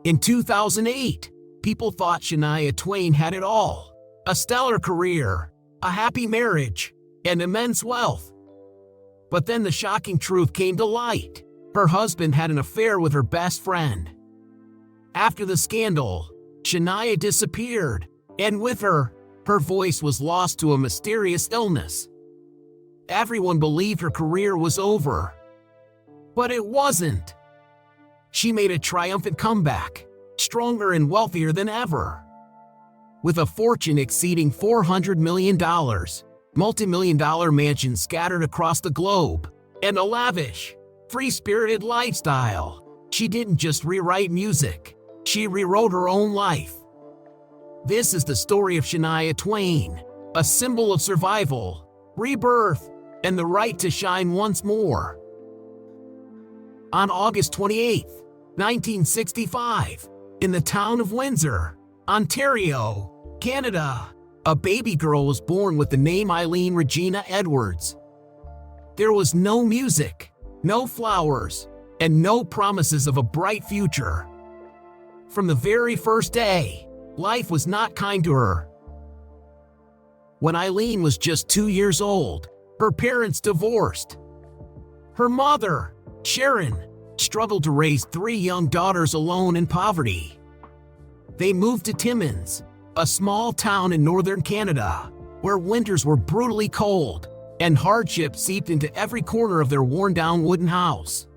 In 2008, people thought Shania Twain had it all: a stellar career, a happy marriage, and immense wealth. But then the shocking truth came to light. Her husband had an affair with her best friend. After the scandal, Shania disappeared, and with her, her voice was lost to a mysterious illness. Everyone believed her career was over. But it wasn't. She made a triumphant comeback, stronger and wealthier than ever. With a fortune exceeding $400 million, multi-million-dollar mansions scattered across the globe, and a lavish, free-spirited lifestyle, she didn't just rewrite music, she rewrote her own life. This is the story of Shania Twain, a symbol of survival, rebirth, and the right to shine once more. On August 28, 1965, in the town of Windsor, Ontario, Canada, a baby girl was born with the name Eileen Regina Edwards. There was no music, no flowers, and no promises of a bright future. From the very first day, life was not kind to her. When Eileen was just 2 years old, her parents divorced. Her mother, Sharon, struggled to raise 3 young daughters alone in poverty. They moved to Timmins, a small town in northern Canada, where winters were brutally cold, and hardship seeped into every corner of their worn-down wooden house.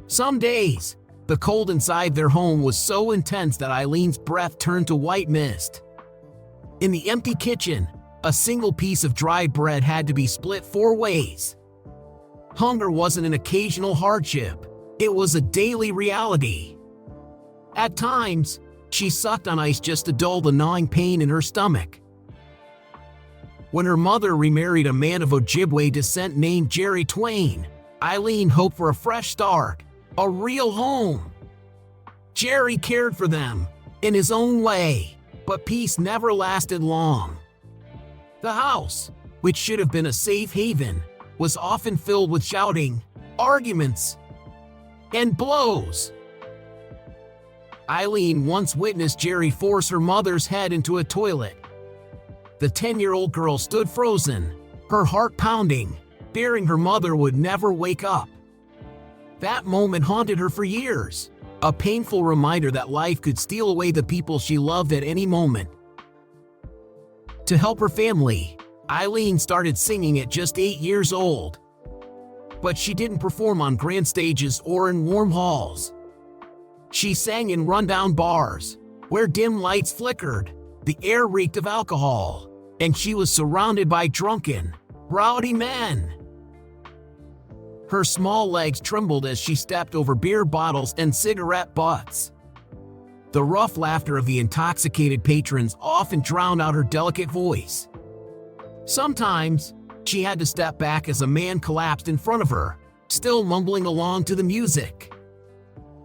Some days, the cold inside their home was so intense that Eileen's breath turned to white mist. In the empty kitchen, a single piece of dry bread had to be split 4 ways. Hunger wasn't an occasional hardship, it was a daily reality. At times, she sucked on ice just to dull the gnawing pain in her stomach. When her mother remarried a man of Ojibwe descent named Jerry Twain, Eileen hoped for a fresh start, a real home. Jerry cared for them, in his own way, but peace never lasted long. The house, which should have been a safe haven, was often filled with shouting, arguments, and blows. Eileen once witnessed Jerry force her mother's head into a toilet. The 10-year-old girl stood frozen, her heart pounding, fearing her mother would never wake up. That moment haunted her for years, a painful reminder that life could steal away the people she loved at any moment. To help her family, Eileen started singing at just 8 years old. But she didn't perform on grand stages or in warm halls. She sang in rundown bars, where dim lights flickered, the air reeked of alcohol, and she was surrounded by drunken, rowdy men. Her small legs trembled as she stepped over beer bottles and cigarette butts. The rough laughter of the intoxicated patrons often drowned out her delicate voice. Sometimes, she had to step back as a man collapsed in front of her, still mumbling along to the music.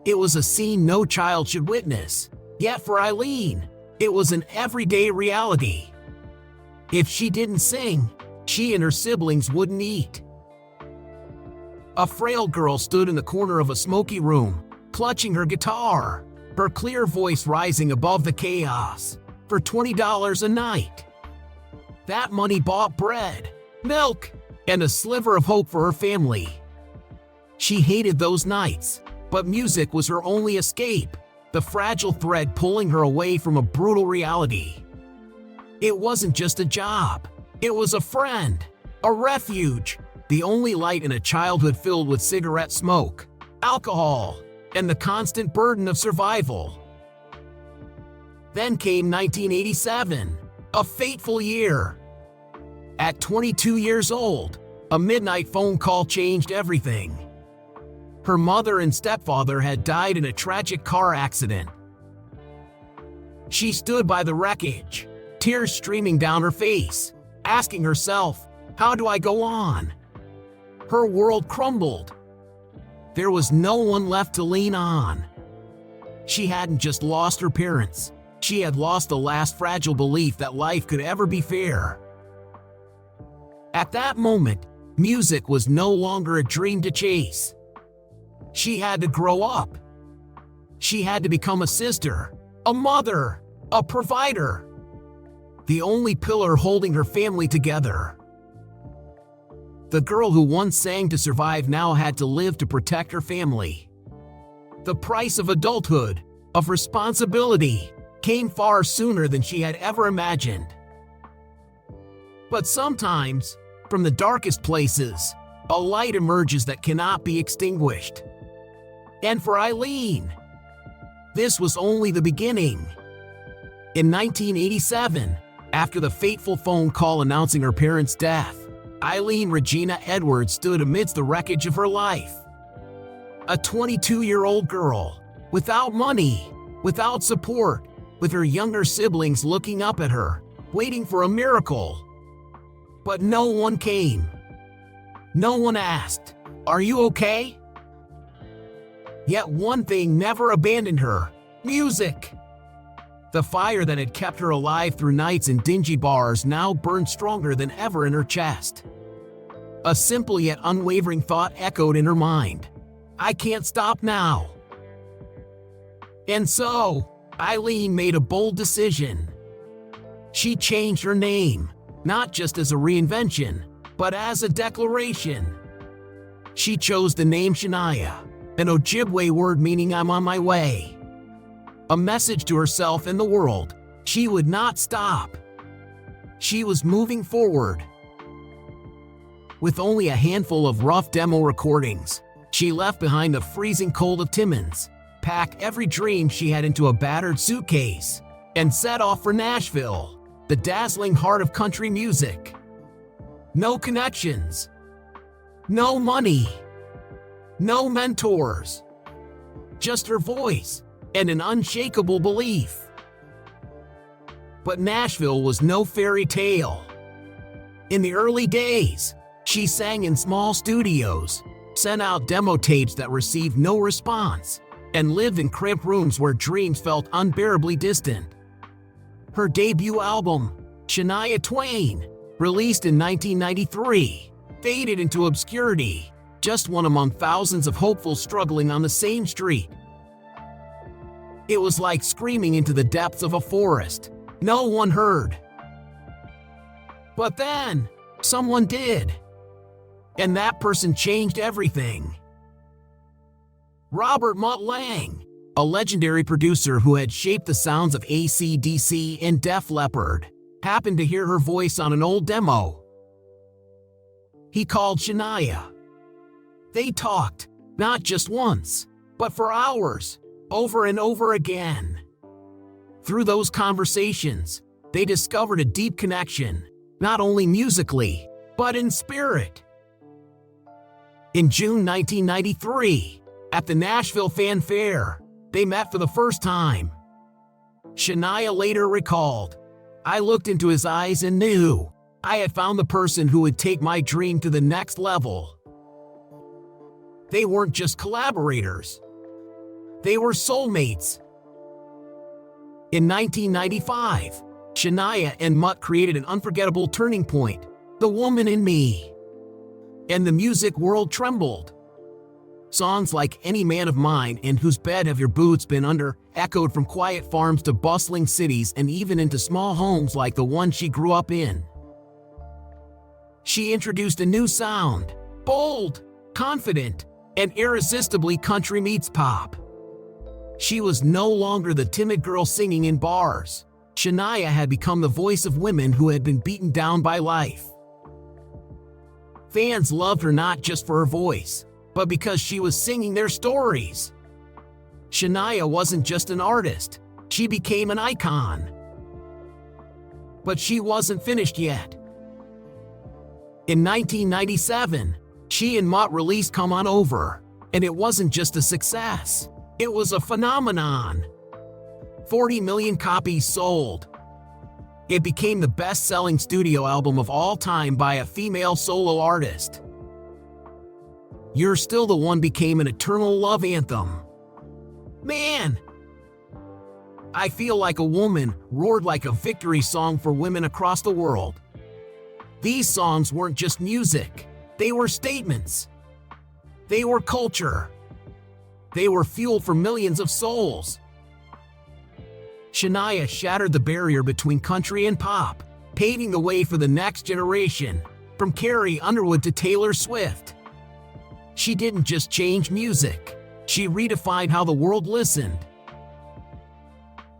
It was a scene no child should witness, yet for Eileen, it was an everyday reality. If she didn't sing, she and her siblings wouldn't eat. A frail girl stood in the corner of a smoky room, clutching her guitar, her clear voice rising above the chaos, for $20 a night. That money bought bread, milk, and a sliver of hope for her family. She hated those nights, but music was her only escape, the fragile thread pulling her away from a brutal reality. It wasn't just a job, it was a friend, a refuge, the only light in a childhood filled with cigarette smoke, alcohol, and the constant burden of survival. Then came 1987, a fateful year. At 22 years old, a midnight phone call changed everything. Her mother and stepfather had died in a tragic car accident. She stood by the wreckage, tears streaming down her face, asking herself, "How do I go on?" Her world crumbled. There was no one left to lean on. She hadn't just lost her parents, she had lost the last fragile belief that life could ever be fair. At that moment, music was no longer a dream to chase. She had to grow up. She had to become a sister, a mother, a provider, the only pillar holding her family together. The girl who once sang to survive now had to live to protect her family. The price of adulthood, of responsibility, came far sooner than she had ever imagined. But sometimes, from the darkest places, a light emerges that cannot be extinguished. And for Eileen, this was only the beginning. In 1987, after the fateful phone call announcing her parents' death, Eileen Regina Edwards stood amidst the wreckage of her life. A 22-year-old girl, without money, without support, with her younger siblings looking up at her, waiting for a miracle. But no one came. No one asked, "Are you okay?" Yet one thing never abandoned her: music. The fire that had kept her alive through nights in dingy bars now burned stronger than ever in her chest. A simple yet unwavering thought echoed in her mind: "I can't stop now." And so, Eileen made a bold decision. She changed her name, not just as a reinvention, but as a declaration. She chose the name Shania, an Ojibwe word meaning "I'm on my way." A message to herself and the world: she would not stop. She was moving forward. With only a handful of rough demo recordings, she left behind the freezing cold of Timmins, packed every dream she had into a battered suitcase, and set off for Nashville, the dazzling heart of country music. No connections, no money, no mentors, just her voice and an unshakable belief. But Nashville was no fairy tale. In the early days, she sang in small studios, sent out demo tapes that received no response, and lived in cramped rooms where dreams felt unbearably distant. Her debut album, Shania Twain, released in 1993, faded into obscurity, just one among thousands of hopefuls struggling on the same street. It was like screaming into the depths of a forest. No one heard. But then, someone did. And that person changed everything. Robert Mutt Lang, a legendary producer who had shaped the sounds of AC/DC and Def Leppard, happened to hear her voice on an old demo. He called Shania. They talked, not just once, but for hours, over and over again. Through those conversations, they discovered a deep connection, not only musically, but in spirit. In June 1993, at the Nashville Fan Fair, they met for the first time. Shania later recalled, "I looked into his eyes and knew I had found the person who would take my dream to the next level." They weren't just collaborators. They were soulmates. In 1995, Shania and Mutt created an unforgettable turning point, "The Woman in Me." And the music world trembled. Songs like "Any Man of Mine" and "Whose Bed Have Your Boots Been Under" echoed from quiet farms to bustling cities and even into small homes like the one she grew up in. She introduced a new sound, bold, confident, and irresistibly country meets pop. She was no longer the timid girl singing in bars. Shania had become the voice of women who had been beaten down by life. Fans loved her not just for her voice, but because she was singing their stories. Shania wasn't just an artist, she became an icon. But she wasn't finished yet. In 1997, she and Mutt released "Come On Over," and it wasn't just a success. It was a phenomenon. 40 million copies sold. It became the best-selling studio album of all time by a female solo artist. "You're Still the One" became an eternal love anthem. "Man, I Feel Like a Woman" roared like a victory song for women across the world. These songs weren't just music, they were statements. They were culture. They were fuel for millions of souls. Shania shattered the barrier between country and pop, paving the way for the next generation, from Carrie Underwood to Taylor Swift. She didn't just change music, she redefined how the world listened.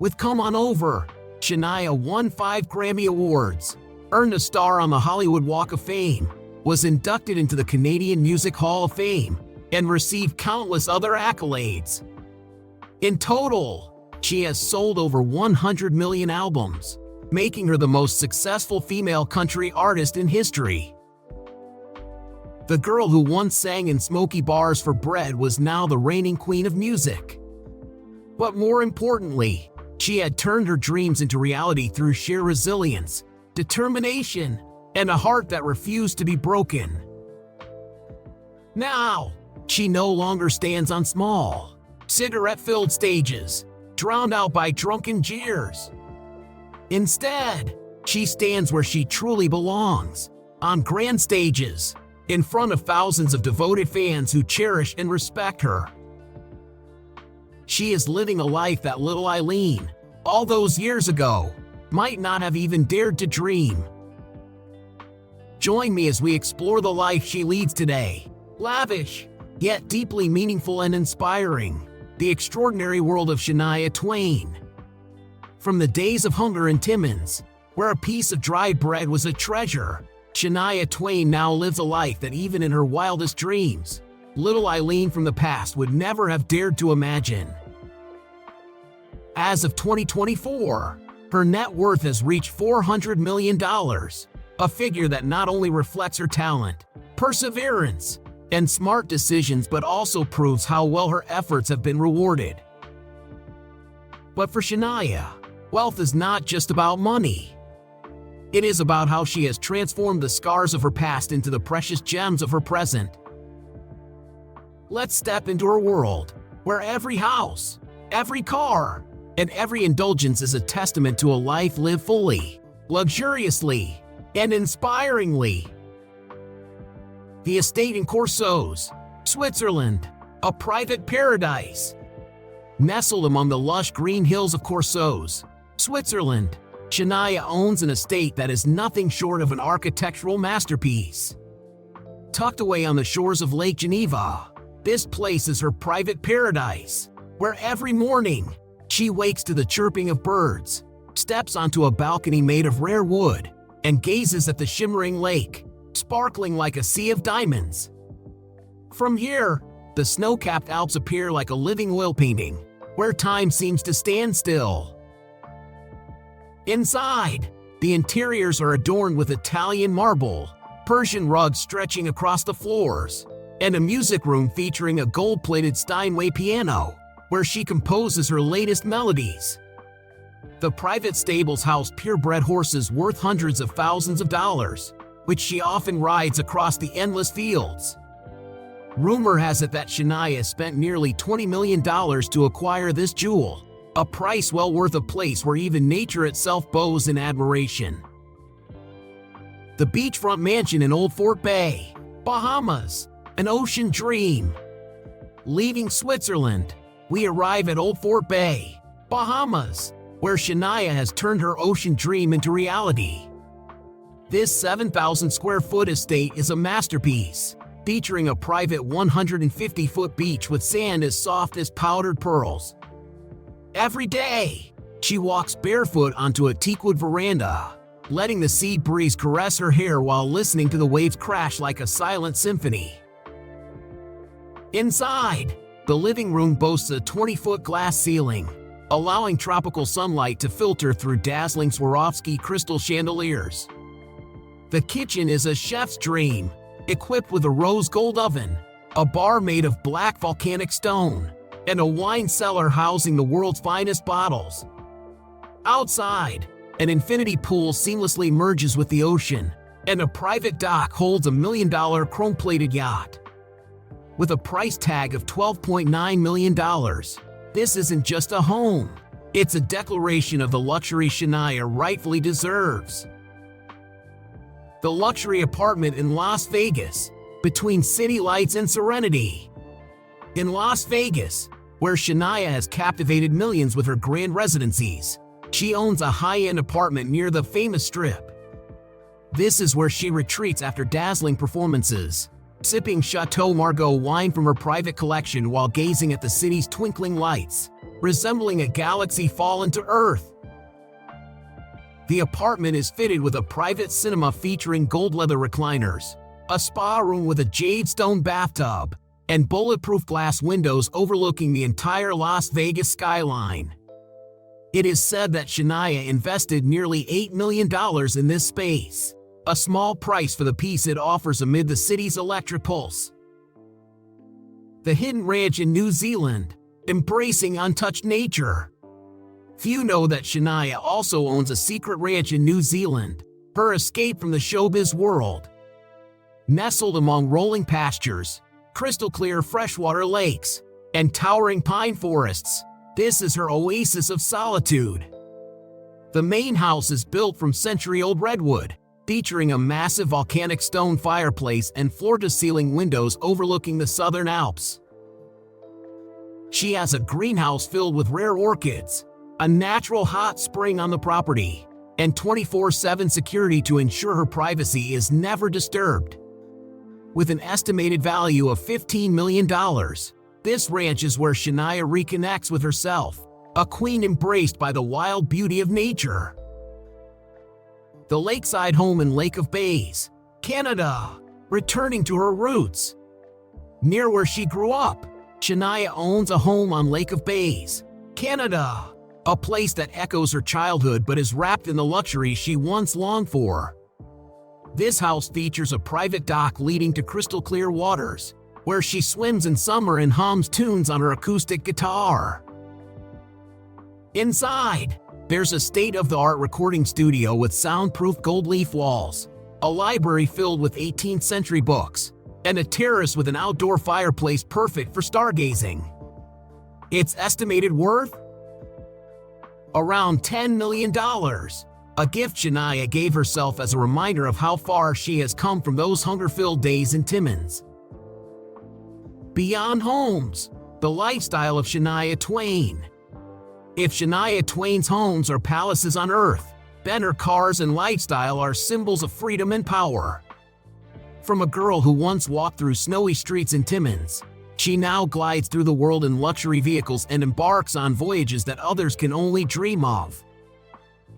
With Come On Over, Shania won 5 Grammy Awards, earned a star on the Hollywood Walk of Fame, was inducted into the Canadian Music Hall of Fame, and received countless other accolades. In total, she has sold over 100 million albums, making her the most successful female country artist in history. The girl who once sang in smoky bars for bread was now the reigning queen of music. But more importantly, she had turned her dreams into reality through sheer resilience, determination, and a heart that refused to be broken. Now, she no longer stands on small, cigarette-filled stages, drowned out by drunken jeers. Instead, she stands where she truly belongs, on grand stages, in front of thousands of devoted fans who cherish and respect her. She is living a life that little Eileen, all those years ago, might not have even dared to dream. Join me as we explore the life she leads today, lavish, yet deeply meaningful and inspiring, the extraordinary world of Shania Twain. From the days of hunger in Timmins, where a piece of dry bread was a treasure, Shania Twain now lives a life that even in her wildest dreams, little Eileen from the past would never have dared to imagine. As of 2024, her net worth has reached $400 million, a figure that not only reflects her talent, perseverance, and smart decisions but also proves how well her efforts have been rewarded. But for Shania, wealth is not just about money. It is about how she has transformed the scars of her past into the precious gems of her present. Let's step into her world, where every house, every car, and every indulgence is a testament to a life lived fully, luxuriously, and inspiringly. The estate in Courseulles, Switzerland, a private paradise. Nestled among the lush green hills of Courseulles, Switzerland, Shania owns an estate that is nothing short of an architectural masterpiece. Tucked away on the shores of Lake Geneva, this place is her private paradise, where every morning, she wakes to the chirping of birds, steps onto a balcony made of rare wood, and gazes at the shimmering lake, sparkling like a sea of diamonds. From here, the snow-capped Alps appear like a living oil painting, where time seems to stand still. Inside, the interiors are adorned with Italian marble, Persian rugs stretching across the floors, and a music room featuring a gold-plated Steinway piano, where she composes her latest melodies. The private stables house purebred horses worth hundreds of thousands of dollars, which she often rides across the endless fields. Rumor has it that Shania spent nearly $20 million to acquire this jewel, a price well worth a place where even nature itself bows in admiration. The beachfront mansion in Old Fort Bay, Bahamas, an ocean dream. Leaving Switzerland, we arrive at Old Fort Bay, Bahamas, where Shania has turned her ocean dream into reality. This 7,000 square foot estate is a masterpiece, featuring a private 150-foot beach with sand as soft as powdered pearls. Every day, she walks barefoot onto a teakwood veranda, letting the sea breeze caress her hair while listening to the waves crash like a silent symphony. Inside, the living room boasts a 20-foot glass ceiling, allowing tropical sunlight to filter through dazzling Swarovski crystal chandeliers. The kitchen is a chef's dream, equipped with a rose gold oven, a bar made of black volcanic stone, and a wine cellar housing the world's finest bottles. Outside, an infinity pool seamlessly merges with the ocean, and a private dock holds a $1 million chrome-plated yacht. With a price tag of $12.9 million, this isn't just a home, it's a declaration of the luxury Shania rightfully deserves. The luxury apartment in Las Vegas, between city lights and serenity. In Las Vegas, where Shania has captivated millions with her grand residencies, she owns a high-end apartment near the famous Strip. This is where she retreats after dazzling performances, sipping Chateau Margaux wine from her private collection while gazing at the city's twinkling lights, resembling a galaxy fallen to Earth. The apartment is fitted with a private cinema featuring gold leather recliners, a spa room with a jade stone bathtub, and bulletproof glass windows overlooking the entire Las Vegas skyline. It is said that Shania invested nearly $8 million in this space, a small price for the peace it offers amid the city's electric pulse. The hidden ranch in New Zealand, embracing untouched nature. Few know that Shania also owns a secret ranch in New Zealand, her escape from the showbiz world. Nestled among rolling pastures, crystal-clear freshwater lakes, and towering pine forests, this is her oasis of solitude. The main house is built from century-old redwood, featuring a massive volcanic stone fireplace and floor-to-ceiling windows overlooking the Southern Alps. She has a greenhouse filled with rare orchids, a natural hot spring on the property, and 24/7 security to ensure her privacy is never disturbed. With an estimated value of $15 million, this ranch is where Shania reconnects with herself, a queen embraced by the wild beauty of nature. The lakeside home in Lake of Bays, Canada, returning to her roots. Near where she grew up, Shania owns a home on Lake of Bays, Canada, a place that echoes her childhood but is wrapped in the luxury she once longed for. This house features a private dock leading to crystal-clear waters, where she swims in summer and hums tunes on her acoustic guitar. Inside, there's a state-of-the-art recording studio with soundproof gold leaf walls, a library filled with 18th century books, and a terrace with an outdoor fireplace perfect for stargazing. Its estimated worth? Around $10 million. A gift Shania gave herself as a reminder of how far she has come from those hunger-filled days in Timmins. Beyond homes, the lifestyle of Shania Twain. If Shania Twain's homes are palaces on earth, then her cars and lifestyle are symbols of freedom and power. From a girl who once walked through snowy streets in Timmins, she now glides through the world in luxury vehicles and embarks on voyages that others can only dream of.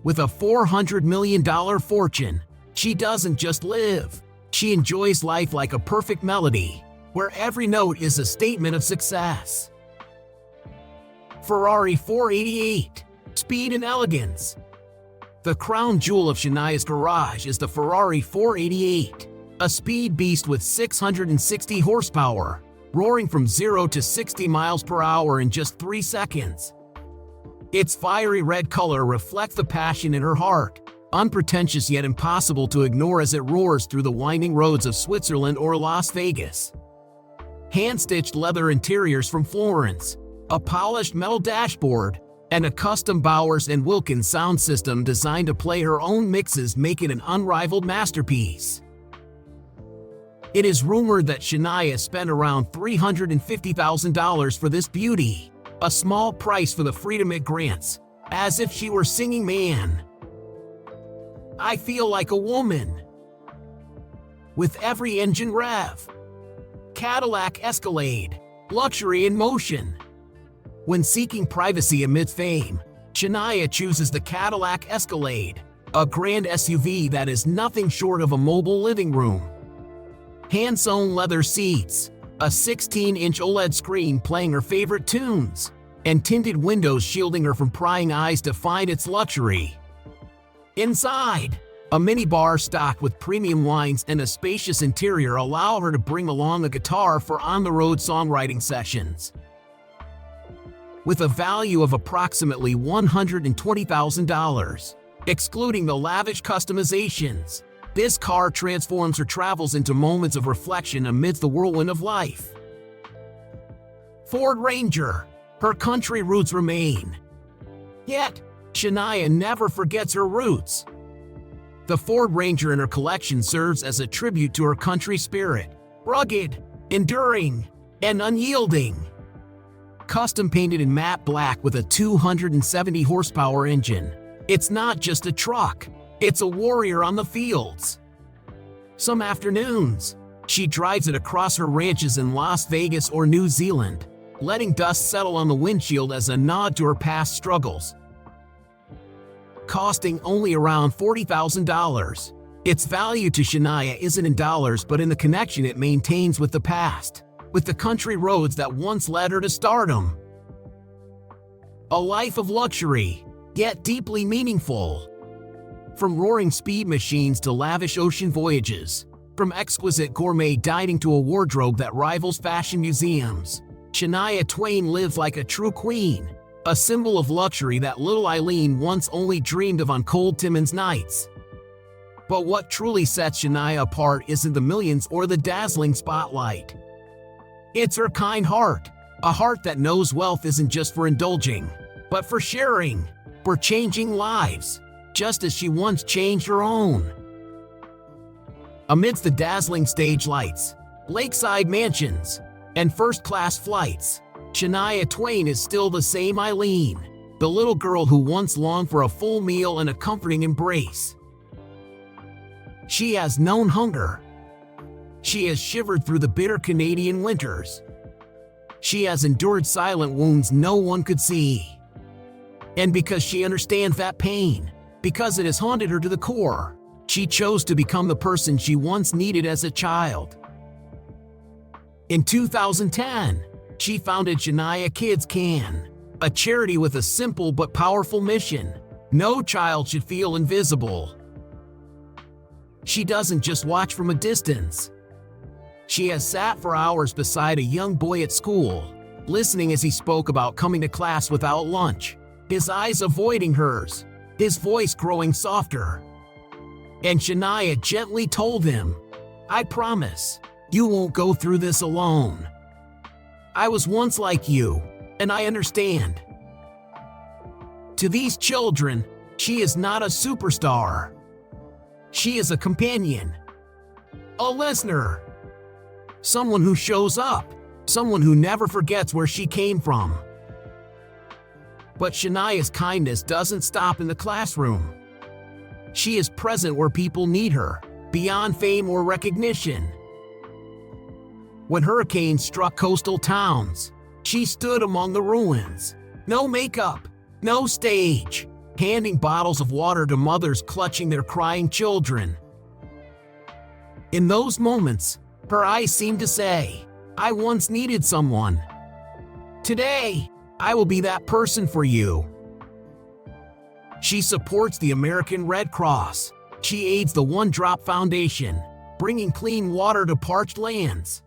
With a $400 million fortune, she doesn't just live, she enjoys life like a perfect melody, where every note is a statement of success. Ferrari 488, speed and elegance. The crown jewel of Shania's garage is the Ferrari 488, a speed beast with 660 horsepower, roaring from 0 to 60 miles per hour in just 3 seconds. Its fiery red color reflects the passion in her heart, unpretentious yet impossible to ignore as it roars through the winding roads of Switzerland or Las Vegas. Hand-stitched leather interiors from Florence, a polished metal dashboard, and a custom Bowers & Wilkins sound system designed to play her own mixes make it an unrivaled masterpiece. It is rumored that Shania spent around $350,000 for this beauty, a small price for the freedom it grants, as if she were singing "Man, I feel like a woman." With every engine rev. Cadillac Escalade, luxury in motion. When seeking privacy amid fame, Shania chooses the Cadillac Escalade, a grand SUV that is nothing short of a mobile living room. Hand-sewn leather seats, a 16-inch OLED screen playing her favorite tunes, and tinted windows shielding her from prying eyes to find its luxury. Inside, a minibar stocked with premium wines and a spacious interior allow her to bring along a guitar for on-the-road songwriting sessions. With a value of approximately $120,000, excluding the lavish customizations, this car transforms her travels into moments of reflection amidst the whirlwind of life. Ford Ranger, her country roots remain. Yet, Shania never forgets her roots. The Ford Ranger in her collection serves as a tribute to her country spirit, rugged, enduring, and unyielding. Custom painted in matte black with a 270 horsepower engine, it's not just a truck, it's a warrior on the fields. Some afternoons, she drives it across her ranches in Las Vegas or New Zealand, letting dust settle on the windshield as a nod to her past struggles. Costing only around $40,000, its value to Shania isn't in dollars but in the connection it maintains with the past, with the country roads that once led her to stardom. A life of luxury, yet deeply meaningful. From roaring speed machines to lavish ocean voyages, from exquisite gourmet dining to a wardrobe that rivals fashion museums, Shania Twain lives like a true queen, a symbol of luxury that little Eileen once only dreamed of on cold Timmins nights. But what truly sets Shania apart isn't the millions or the dazzling spotlight. It's her kind heart, a heart that knows wealth isn't just for indulging, but for sharing, for changing lives, just as she once changed her own. Amidst the dazzling stage lights, lakeside mansions, and first-class flights, Shania Twain is still the same Eileen, the little girl who once longed for a full meal and a comforting embrace. She has known hunger. She has shivered through the bitter Canadian winters. She has endured silent wounds no one could see. And because she understands that pain, because it has haunted her to the core, she chose to become the person she once needed as a child. In 2010, she founded Shania Kids Can, a charity with a simple but powerful mission: no child should feel invisible. She doesn't just watch from a distance. She has sat for hours beside a young boy at school, listening as he spoke about coming to class without lunch, his eyes avoiding hers, his voice growing softer. And Shania gently told him, "I promise, you won't go through this alone. I was once like you, and I understand." To these children, she is not a superstar. She is a companion, a listener, someone who shows up, someone who never forgets where she came from. But Shania's kindness doesn't stop in the classroom. She is present where people need her, beyond fame or recognition. When hurricanes struck coastal towns, she stood among the ruins. No makeup, no stage, handing bottles of water to mothers clutching their crying children. In those moments, her eyes seemed to say, "I once needed someone. Today, I will be that person for you." She supports the American Red Cross. She aids the One Drop Foundation, bringing clean water to parched lands.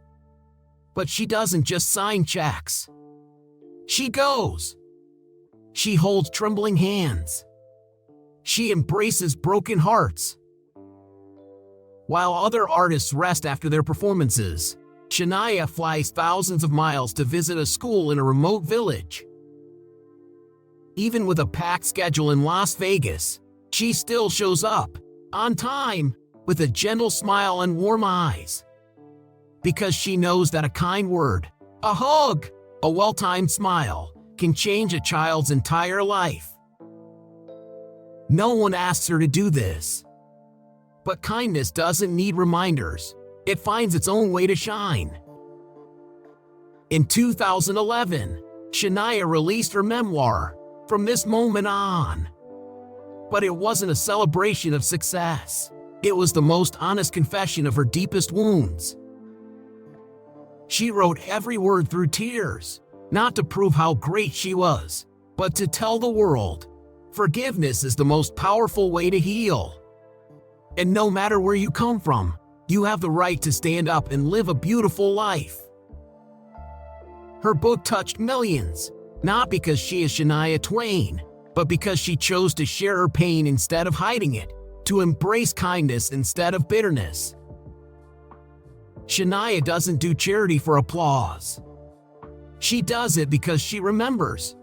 But she doesn't just sign checks. She goes. She holds trembling hands. She embraces broken hearts. While other artists rest after their performances, Shania flies thousands of miles to visit a school in a remote village. Even with a packed schedule in Las Vegas, she still shows up, on time, with a gentle smile and warm eyes. Because she knows that a kind word, a hug, a well-timed smile, can change a child's entire life. No one asks her to do this. But kindness doesn't need reminders. It finds its own way to shine. In 2011, Shania released her memoir, From This Moment On. But it wasn't a celebration of success. It was the most honest confession of her deepest wounds. She wrote every word through tears, not to prove how great she was, but to tell the world, forgiveness is the most powerful way to heal. And no matter where you come from, you have the right to stand up and live a beautiful life. Her book touched millions, not because she is Shania Twain, but because she chose to share her pain instead of hiding it, to embrace kindness instead of bitterness. Shania doesn't do charity for applause. She does it because she remembers.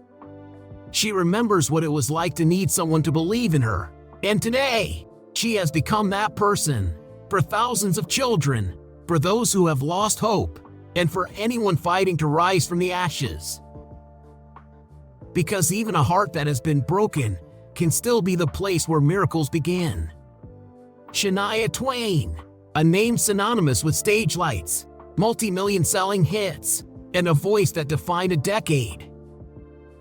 She remembers what it was like to need someone to believe in her. And today, she has become that person for thousands of children, for those who have lost hope, and for anyone fighting to rise from the ashes. Because even a heart that has been broken can still be the place where miracles begin. Shania Twain, a name synonymous with stage lights, multi-million selling hits, and a voice that defined a decade.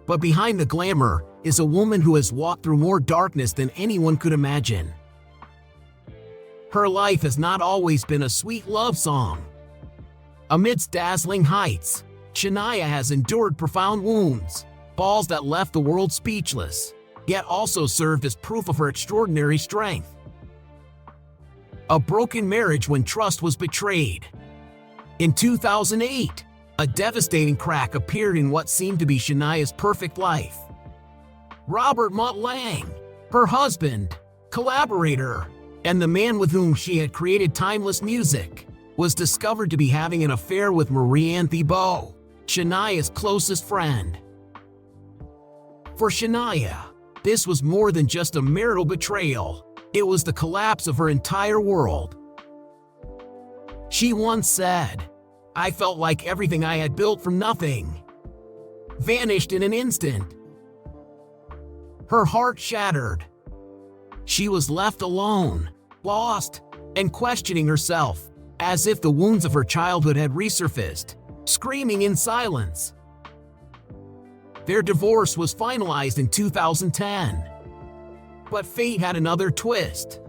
But behind the glamour is a woman who has walked through more darkness than anyone could imagine. Her life has not always been a sweet love song. Amidst dazzling heights, Shania has endured profound wounds, falls that left the world speechless, yet also served as proof of her extraordinary strength. A broken marriage when trust was betrayed. In 2008, a devastating crack appeared in what seemed to be Shania's perfect life. Robert Mutt Lange, her husband, collaborator, and the man with whom she had created timeless music, was discovered to be having an affair with Marie-Anne Thibault, Shania's closest friend. For Shania, this was more than just a marital betrayal. It was the collapse of her entire world. She once said, "I felt like everything I had built from nothing vanished in an instant." Her heart shattered. She was left alone, lost, and questioning herself, as if the wounds of her childhood had resurfaced, screaming in silence. Their divorce was finalized in 2010. But fate had another twist.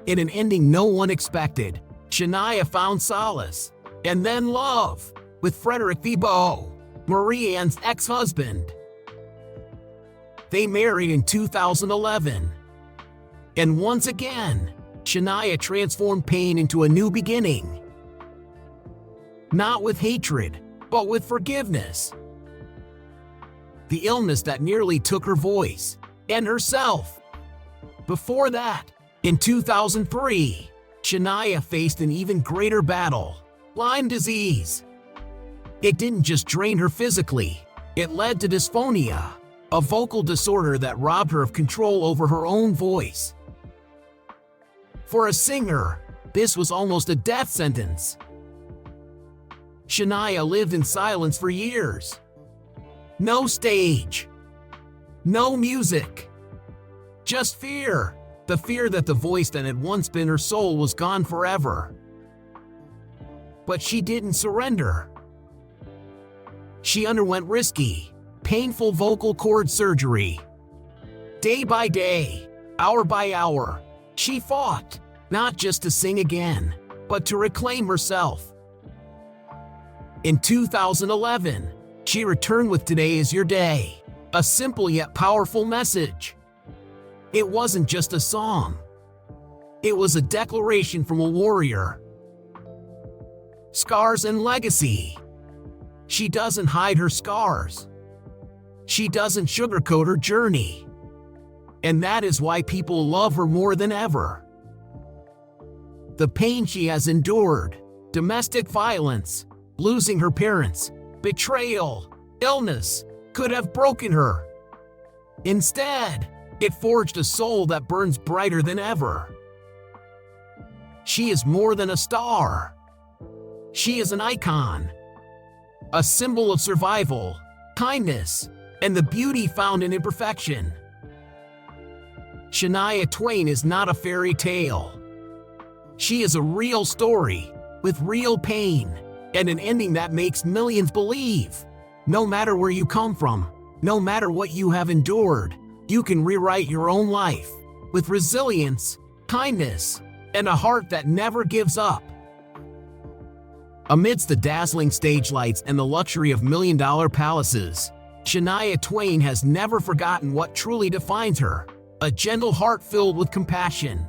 In an ending no one expected, Shania found solace, and then love, with Frederick Thibault, Marie-Anne's ex-husband. They married in 2011. And once again, Shania transformed pain into a new beginning. Not with hatred, but with forgiveness. The illness that nearly took her voice, and herself. Before that, in 2003, Shania faced an even greater battle, Lyme disease. It didn't just drain her physically, it led to dysphonia, a vocal disorder that robbed her of control over her own voice. For a singer, this was almost a death sentence. Shania lived in silence for years. No stage. No music. Just fear, the fear that the voice that had once been her soul was gone forever. But she didn't surrender. She underwent risky, painful vocal cord surgery. Day by day, hour by hour, she fought, not just to sing again, but to reclaim herself. In 2011, she returned with "Today Is Your Day," a simple yet powerful message. It wasn't just a song. It was a declaration from a warrior. Scars and legacy. She doesn't hide her scars. She doesn't sugarcoat her journey. And that is why people love her more than ever. The pain she has endured, domestic violence, losing her parents, betrayal, illness, could have broken her. Instead, it forged a soul that burns brighter than ever. She is more than a star. She is an icon. A symbol of survival, kindness, and the beauty found in imperfection. Shania Twain is not a fairy tale. She is a real story, with real pain, and an ending that makes millions believe. No matter where you come from, no matter what you have endured, you can rewrite your own life with resilience, kindness, and a heart that never gives up. Amidst the dazzling stage lights and the luxury of million-dollar palaces, Shania Twain has never forgotten what truly defines her: a gentle heart filled with compassion.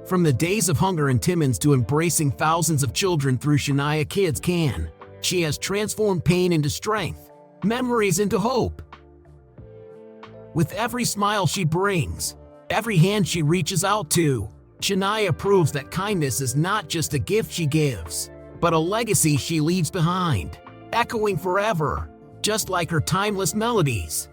From the days of Hunger and Timmins to embracing thousands of children through Shania Kids Can, she has transformed pain into strength, memories into hope. With every smile she brings, every hand she reaches out to, Shania proves that kindness is not just a gift she gives, but a legacy she leaves behind, echoing forever, just like her timeless melodies.